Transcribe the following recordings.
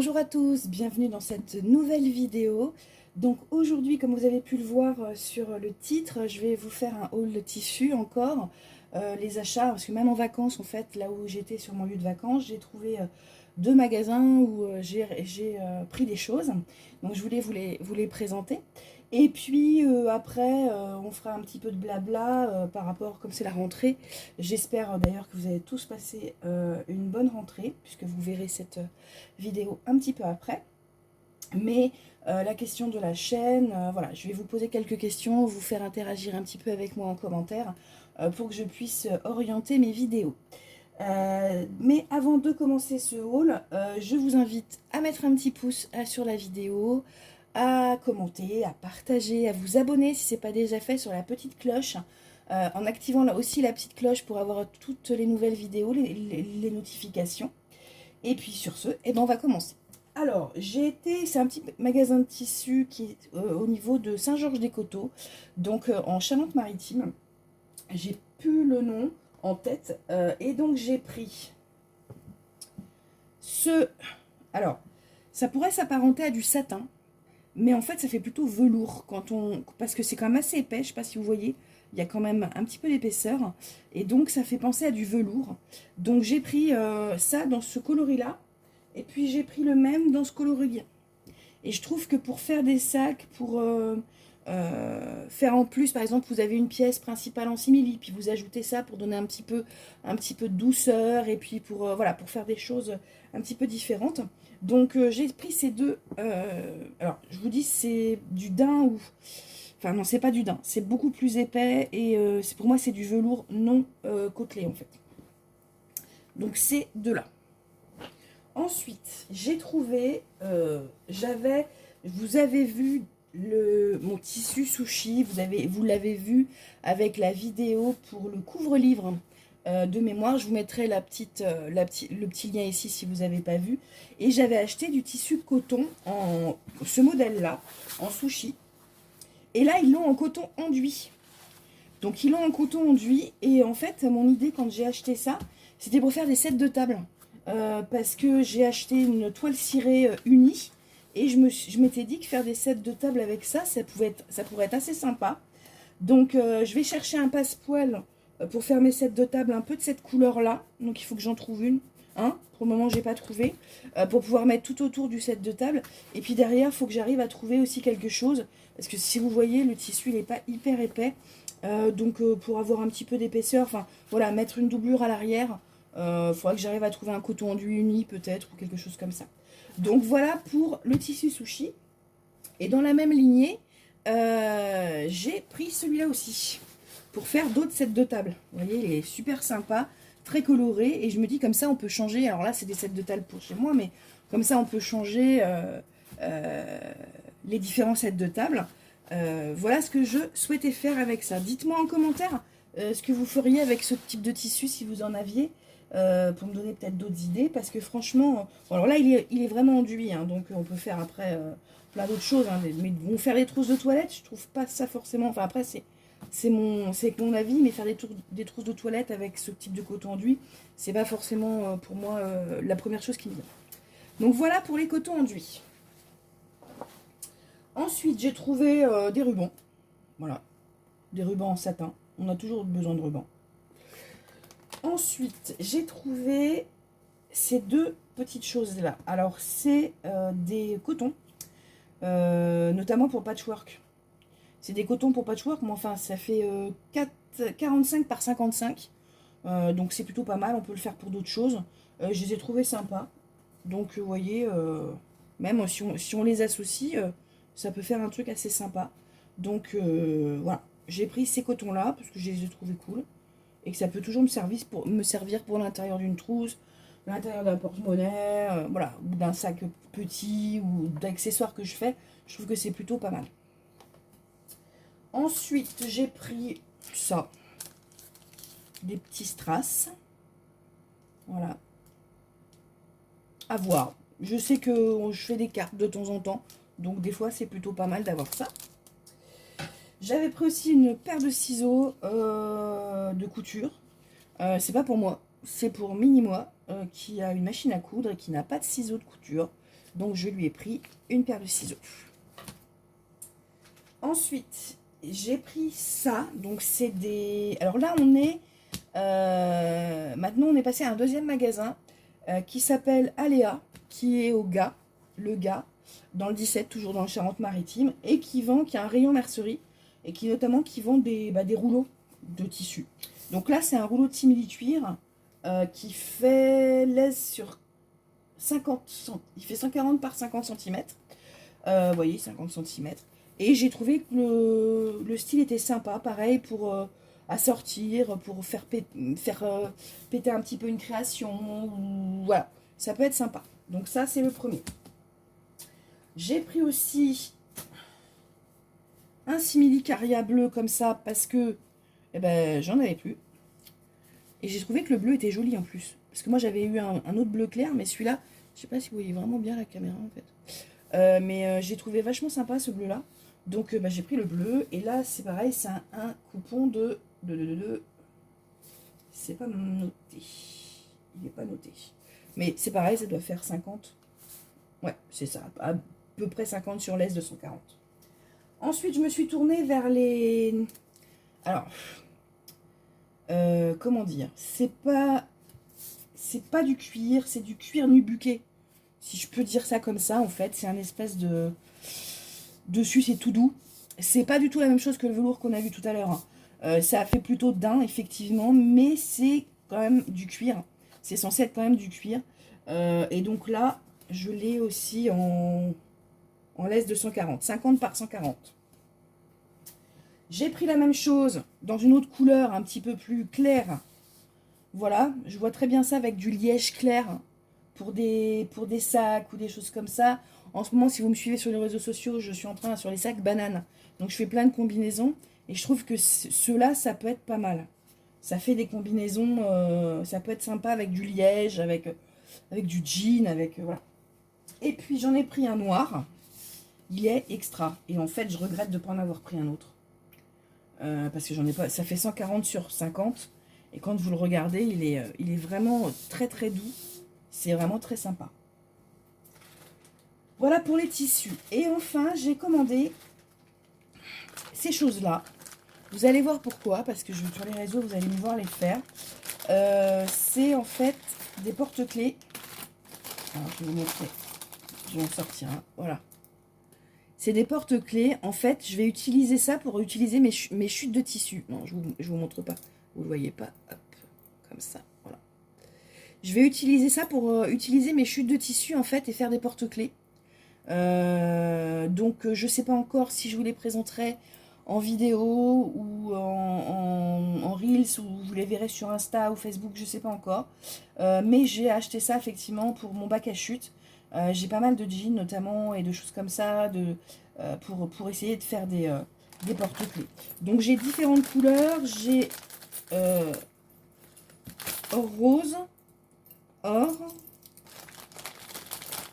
Bonjour à tous, bienvenue dans cette nouvelle vidéo. Donc aujourd'hui, comme vous avez pu le voir sur le titre, je vais vous faire un haul de tissu encore. Les achats, parce que même en vacances, en fait, là où j'étais sur mon lieu de vacances, j'ai trouvé deux magasins où j'ai pris des choses. Donc je voulais vous les présenter. Et puis après, on fera un petit peu de blabla par rapport, comme c'est la rentrée. J'espère d'ailleurs que vous avez tous passé une bonne rentrée, puisque vous verrez cette vidéo un petit peu après. Mais la question de la chaîne, voilà, je vais vous poser quelques questions, vous faire interagir un petit peu avec moi en commentaire pour que je puisse orienter mes vidéos. Mais avant de commencer ce haul, je vous invite à mettre un petit pouce sur la vidéo, à commenter, à partager, à vous abonner si ce n'est pas déjà fait sur la petite cloche, en activant là aussi la petite cloche pour avoir toutes les nouvelles vidéos, les notifications. Et puis sur ce, eh ben on va commencer. Alors, c'est un petit magasin de tissus qui est au niveau de Saint-Georges-des-Coteaux, donc en Charente-Maritime. J'ai plus le nom en tête, et donc j'ai pris alors, ça pourrait s'apparenter à du satin, mais en fait ça fait plutôt velours parce que c'est quand même assez épais, je ne sais pas si vous voyez, il y a quand même un petit peu d'épaisseur, et donc ça fait penser à du velours. Donc j'ai pris ça dans ce coloris-là, et puis j'ai pris le même dans ce coloris. Et je trouve que pour faire des sacs, pour faire en plus, par exemple, vous avez une pièce principale en simili, puis vous ajoutez ça pour donner un petit peu de douceur, et puis pour, voilà, pour faire des choses un petit peu différentes. Donc j'ai pris ces deux. Alors, je vous dis, c'est du daim ou... Enfin, non, c'est pas du daim, c'est beaucoup plus épais, et pour moi, c'est du velours non côtelé, en fait. Donc, ces deux-là. Ensuite, j'ai trouvé, vous avez vu mon tissu sushi, vous l'avez vu avec la vidéo pour le couvre-livre de mémoire. Je vous mettrai le petit lien ici si vous n'avez pas vu. Et j'avais acheté du tissu coton, ce modèle-là, en sushi. Et là, ils l'ont en coton enduit. Donc, ils l'ont en coton enduit. Et en fait, mon idée quand j'ai acheté ça, c'était pour faire des sets de table. Parce que j'ai acheté une toile cirée unie et je m'étais dit que faire des sets de table avec ça, ça pourrait être assez sympa. Donc je vais chercher un passepoil pour faire mes sets de table un peu de cette couleur-là. Donc il faut que j'en trouve une. Hein, pour le moment, j'ai pas trouvé. Pour pouvoir mettre tout autour du set de table. Et puis derrière, il faut que j'arrive à trouver aussi quelque chose. Parce que si vous voyez, le tissu, il n'est pas hyper épais. Donc pour avoir un petit peu d'épaisseur, enfin voilà, mettre une doublure à l'arrière. Faudra que j'arrive à trouver un coton enduit uni peut-être ou quelque chose comme ça. Donc voilà pour le tissu sushi. Et dans la même lignée, j'ai pris celui-là aussi pour faire d'autres sets de table. Vous voyez, il est super sympa, très coloré, et je me dis comme ça on peut changer. Alors là c'est des sets de table pour chez moi, mais comme ça on peut changer les différents sets de table. Voilà ce que je souhaitais faire avec ça. Dites-moi en commentaire ce que vous feriez avec ce type de tissu si vous en aviez. Pour me donner peut-être d'autres idées, parce que franchement, bon, alors là il est vraiment enduit, hein, donc on peut faire après plein d'autres choses, hein, mais bon, faire des trousses de toilette, je trouve pas ça forcément, enfin après c'est mon avis, mais faire des trousses de toilette avec ce type de coton enduit, c'est pas forcément pour moi la première chose qui me vient. Donc voilà pour les cotons enduits. Ensuite j'ai trouvé des rubans, voilà, des rubans en satin, on a toujours besoin de rubans. Ensuite, j'ai trouvé ces deux petites choses-là. Alors, c'est des cotons, notamment pour patchwork. C'est des cotons pour patchwork, mais enfin, ça fait 45 par 55. Donc, c'est plutôt pas mal. On peut le faire pour d'autres choses. Je les ai trouvés sympas. Donc, vous voyez, même si on les associe, ça peut faire un truc assez sympa. Donc, voilà. J'ai pris ces cotons-là parce que je les ai trouvés cool. Et que ça peut toujours me servir pour l'intérieur d'une trousse, l'intérieur d'un porte-monnaie, voilà, ou d'un sac petit, ou d'accessoires que je fais. Je trouve que c'est plutôt pas mal. Ensuite, j'ai pris ça, des petits strass. Voilà. À voir. Je sais que je fais des cartes de temps en temps, donc des fois c'est plutôt pas mal d'avoir ça. J'avais pris aussi une paire de ciseaux de couture. C'est pas pour moi, c'est pour Mini-moi qui a une machine à coudre et qui n'a pas de ciseaux de couture. Donc je lui ai pris une paire de ciseaux. Ensuite, j'ai pris ça. Donc c'est des... Alors là, on est... maintenant, on est passé à un deuxième magasin qui s'appelle Aléa, qui est au Gars, le Gars, dans le 17, toujours dans le Charente-Maritime, et qui a un rayon mercerie, et qui vend des rouleaux de tissu. Donc là, c'est un rouleau de simili-cuir qui fait l'aise sur 50 cm. Il fait 140 par 50 cm. Vous voyez, 50 cm. Et j'ai trouvé que le style était sympa, pareil, pour à sortir, pour faire péter un petit peu une création. Voilà, ça peut être sympa. Donc ça, c'est le premier. J'ai pris aussi un simili-caria bleu comme ça, parce que eh ben, j'en avais plus. Et j'ai trouvé que le bleu était joli en plus. Parce que moi, j'avais eu un autre bleu clair, mais celui-là, je sais pas si vous voyez vraiment bien la caméra en fait. Mais j'ai trouvé vachement sympa ce bleu-là. Donc j'ai pris le bleu. Et là, c'est pareil, c'est un coupon de... C'est pas noté. Il n'est pas noté. Mais c'est pareil, ça doit faire 50. Ouais, c'est ça. À peu près 50 sur l'aise de 140. Ensuite, je me suis tournée vers les... Alors... comment dire, c'est pas du cuir, c'est du cuir nu-buquet, si je peux dire ça comme ça. En fait, c'est un espèce de dessus, c'est tout doux. C'est pas du tout la même chose que le velours qu'on a vu tout à l'heure, hein. Ça fait plutôt daim effectivement, mais c'est quand même du cuir, c'est censé être quand même du cuir. Et donc là je l'ai aussi en laisse de 140, 50 par 140. J'ai pris la même chose dans une autre couleur un petit peu plus claire. Voilà, je vois très bien ça avec du liège clair pour des sacs ou des choses comme ça. En ce moment, si vous me suivez sur les réseaux sociaux, je suis en train sur les sacs bananes. Donc je fais plein de combinaisons et je trouve que ceux-là, ça peut être pas mal. Ça fait des combinaisons, ça peut être sympa avec du liège, avec du jean, voilà. Et puis j'en ai pris un noir. Il est extra. Et en fait, je regrette de ne pas en avoir pris un autre. Parce que j'en ai pas, ça fait 140 sur 50 et quand vous le regardez, il est vraiment très très doux, c'est vraiment très sympa. Voilà pour les tissus. Et enfin, j'ai commandé ces choses là, vous allez voir pourquoi, parce que sur les réseaux vous allez me voir les faire. C'est en fait des porte-clés. Alors je vais vous montrer, je vais en sortir un. Voilà, c'est des porte-clés. En fait, je vais utiliser ça pour utiliser mes chutes de tissu. Non, je vous montre pas. Vous le voyez pas. Hop, comme ça. Voilà. Je vais utiliser ça pour utiliser mes chutes de tissu en fait et faire des porte-clés. Donc, je sais pas encore si je vous les présenterai en vidéo ou en Reels, ou vous les verrez sur Insta ou Facebook, je sais pas encore. Mais j'ai acheté ça effectivement pour mon bac à chute. J'ai pas mal de jeans notamment et de choses comme ça pour essayer de faire des porte-clés. Donc j'ai différentes couleurs, j'ai rose, or,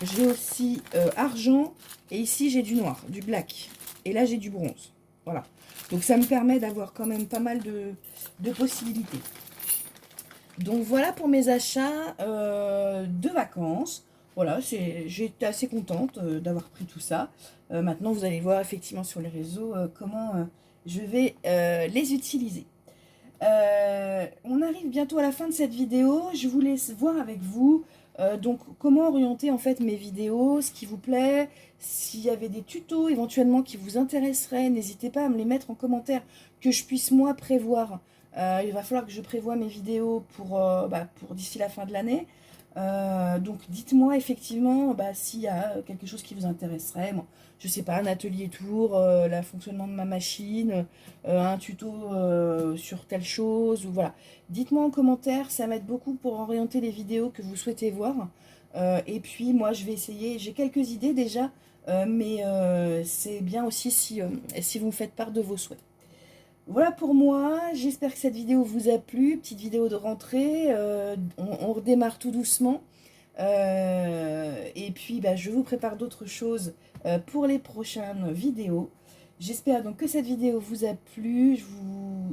j'ai aussi argent, et ici j'ai du noir, du black, et là j'ai du bronze. Voilà, donc ça me permet d'avoir quand même pas mal de possibilités. Donc voilà pour mes achats de vacances. Voilà, j'étais assez contente d'avoir pris tout ça. Maintenant, vous allez voir effectivement sur les réseaux comment je vais les utiliser. On arrive bientôt à la fin de cette vidéo. Je voulais voir avec vous donc comment orienter en fait mes vidéos, ce qui vous plaît, s'il y avait des tutos éventuellement qui vous intéresseraient, n'hésitez pas à me les mettre en commentaire, que je puisse moi prévoir. Il va falloir que je prévoie mes vidéos pour d'ici la fin de l'année. Donc dites-moi effectivement s'il y a quelque chose qui vous intéresserait. Bon, je sais pas, un atelier tour, le fonctionnement de ma machine, un tuto sur telle chose, ou voilà. Dites-moi en commentaire, ça m'aide beaucoup pour orienter les vidéos que vous souhaitez voir. Et puis moi je vais essayer, j'ai quelques idées déjà, mais c'est bien aussi si vous me faites part de vos souhaits. Voilà pour moi, j'espère que cette vidéo vous a plu, petite vidéo de rentrée, on redémarre tout doucement, et puis je vous prépare d'autres choses pour les prochaines vidéos. J'espère donc que cette vidéo vous a plu,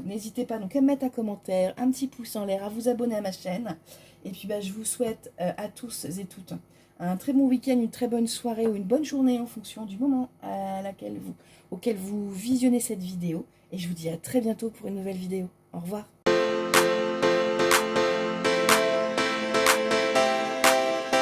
n'hésitez pas donc à mettre un commentaire, un petit pouce en l'air, à vous abonner à ma chaîne, et puis je vous souhaite à tous et toutes un très bon week-end, une très bonne soirée ou une bonne journée en fonction du moment auquel vous visionnez cette vidéo. Et je vous dis à très bientôt pour une nouvelle vidéo. Au revoir.